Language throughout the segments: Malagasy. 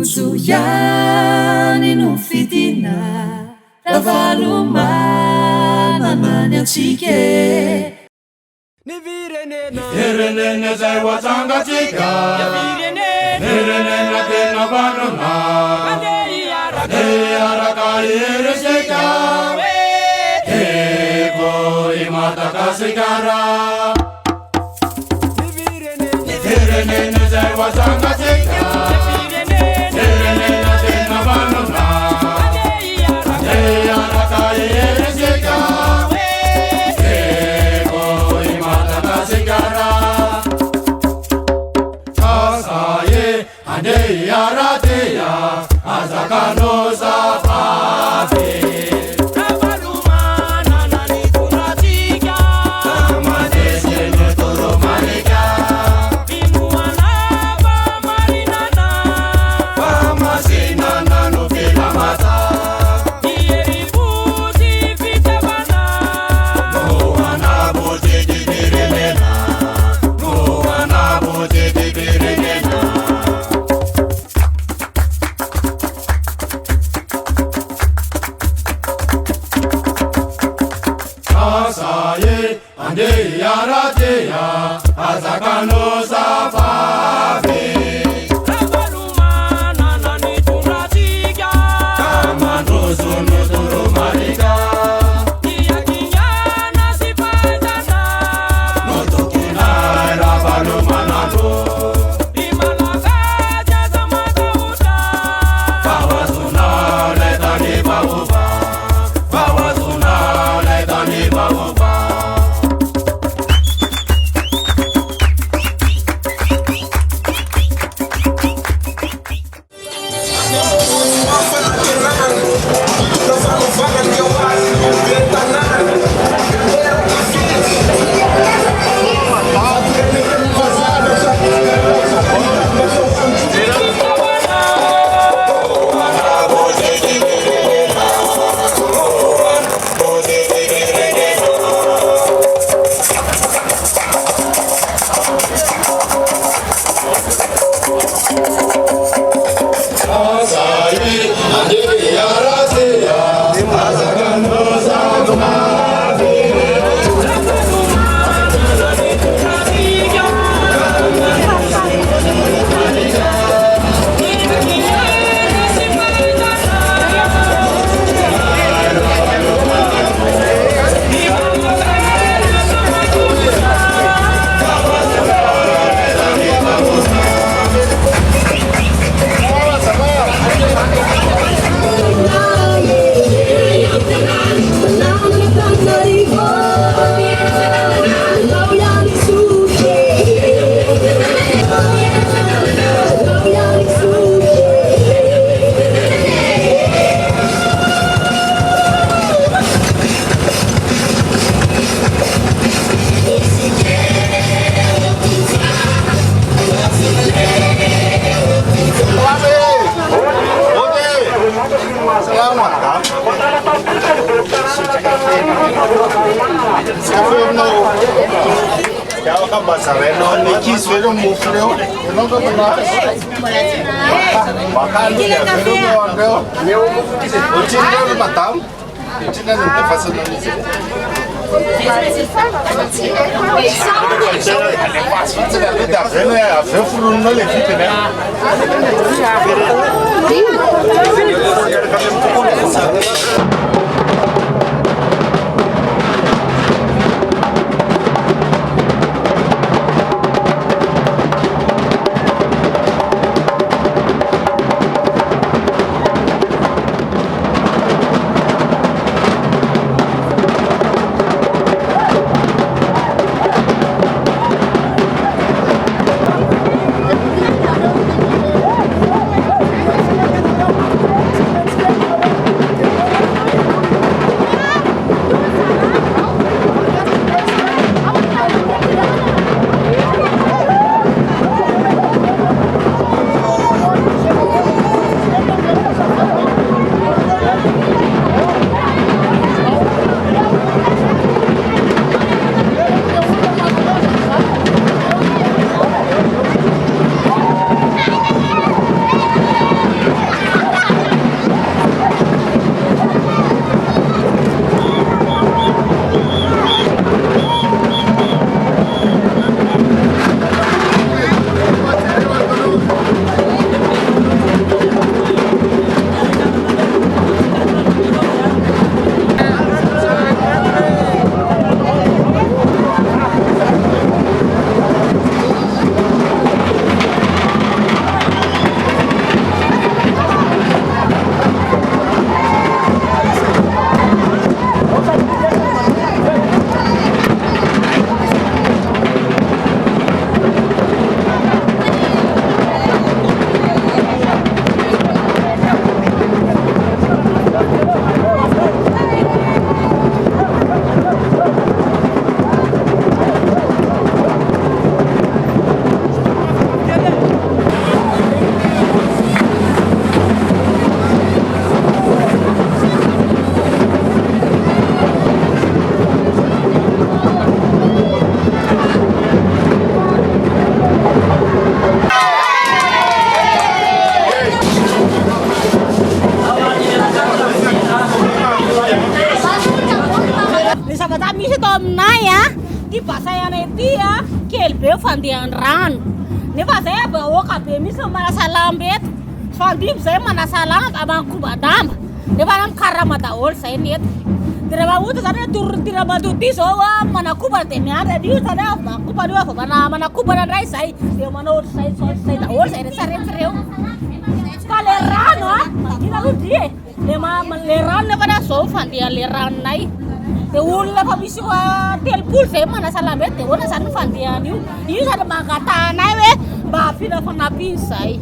Tojo ihany no fitina Ravalomanana ny antsika Ny firenena zay hoatsangatsika firenena tena vanona araka iresika eko I Madagasikara Ny firenena zay hoatsangatsika firenena tena vanona araka iresika Ande arateya azakanoza pape Ravalomanana ni tunatika Amadese ni toromarika Inuana pa marinana Pamasinana no filamata Ieribuzi fitabana Noana bote di birenena Noana bote di birenena Ande arateya azakanoza pape Ravalomanana ni tunatika Kamanozo no toromarika Iyakinyana sipatana Notokina Ravalomanano Imalakaja zamakauta Bawazuna letani babuba Bawazuna letani babuba zavatra misy atao aminay a ty basayanay ty a kely be fandehan-drano nefa zay bahoaka be misy manasa lamba eto fandimby zay manasa lamba amankobadamba nefa namkarama daholo zay neto de rehefa ohatra zany hoe torotiramatoa ty zao a manakobana de miandry an'io zany a manakobana io avy manakobana indray zay de manao ohatr'zay zay daholo zay rehetrarehetra reo ka le rano a ina lodry e le rano nefa na zao fandeha le ranonay de olona efa misy telopolo zay manasa lamba eto de ohatra zany fandehan' io zany mangatanay hoe mba hafina fanapiny zay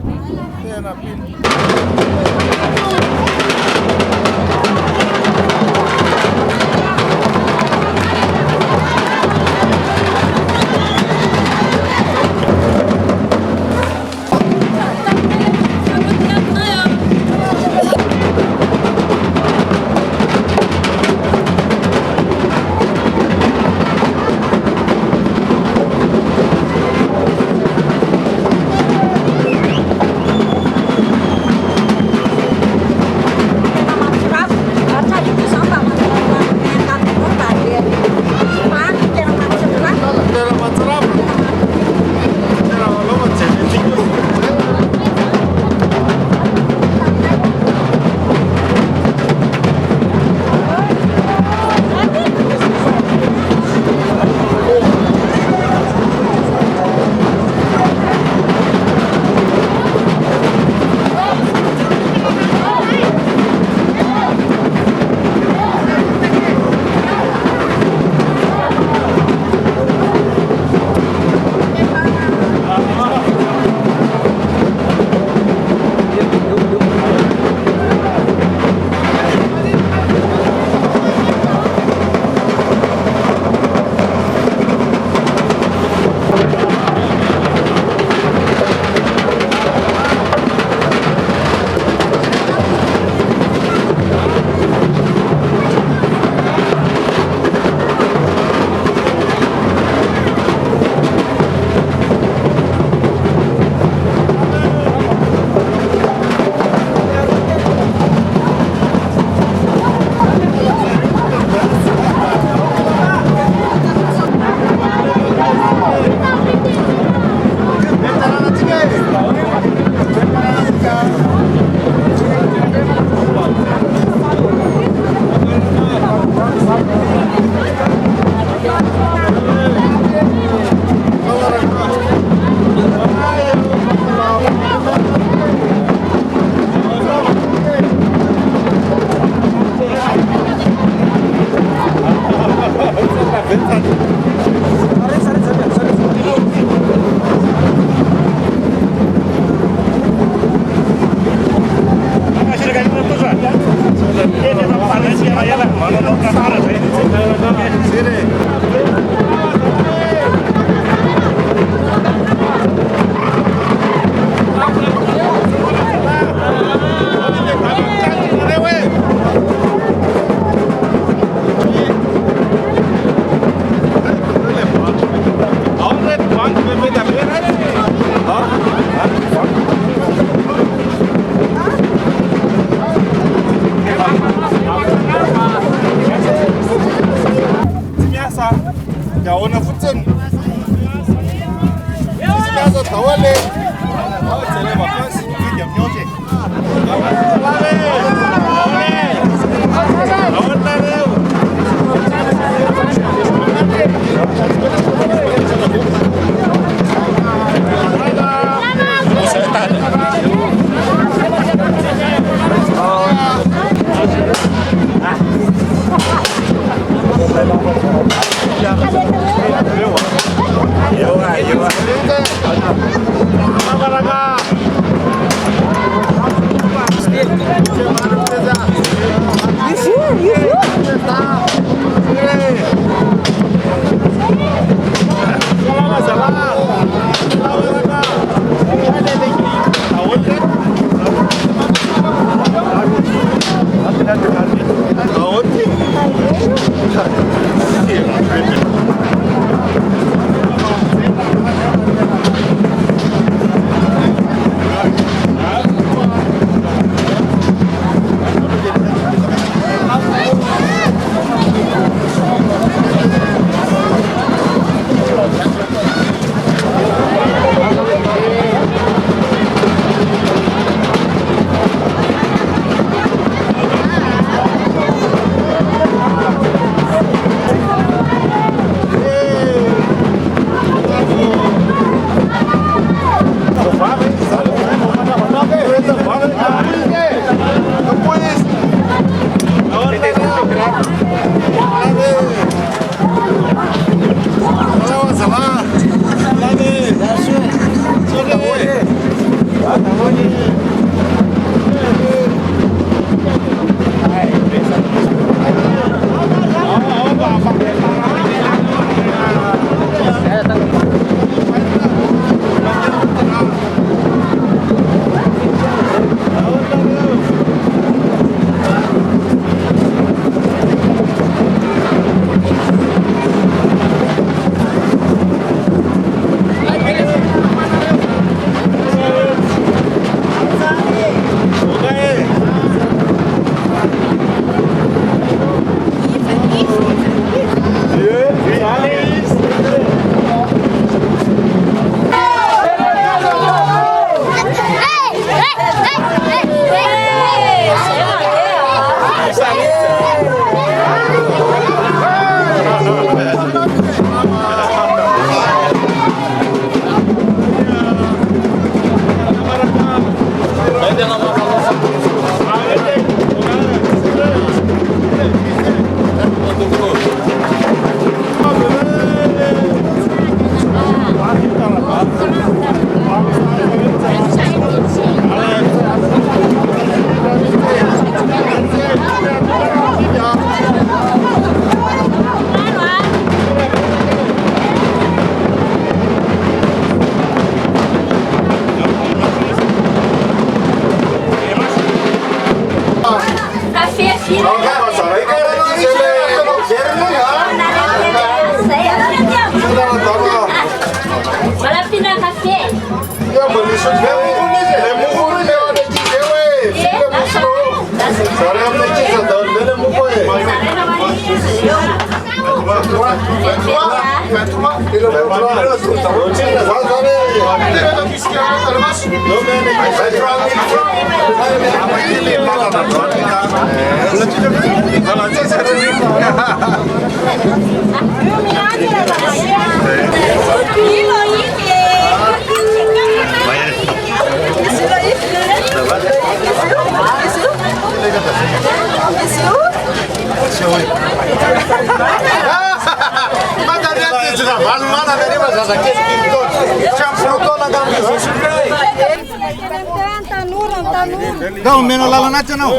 Não, meno lá na tia não.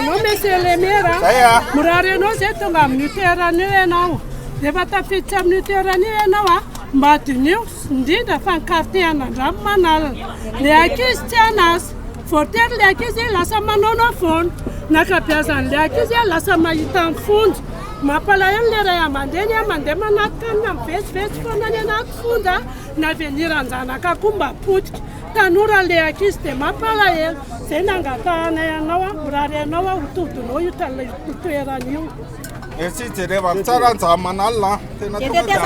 Não me se lemera. Murare no se tunga mnutera niwe não. Debata ficha mnutera niwe não. Matiniu ndida fan kartiana ramanal. Leakis tianas. Forter leakis la sama nonofon. Nakapiasan leakis la sama itan fund. Mapalayan lera ya mandenia mandema natkan face fonanya natfunda na veniranzana kakumba putki. Tanura leakis te mapalayan senanga kana ya nawa burare nawa ututu no yutala tuera niu. Esse tereva tsaran zamanalla. Tete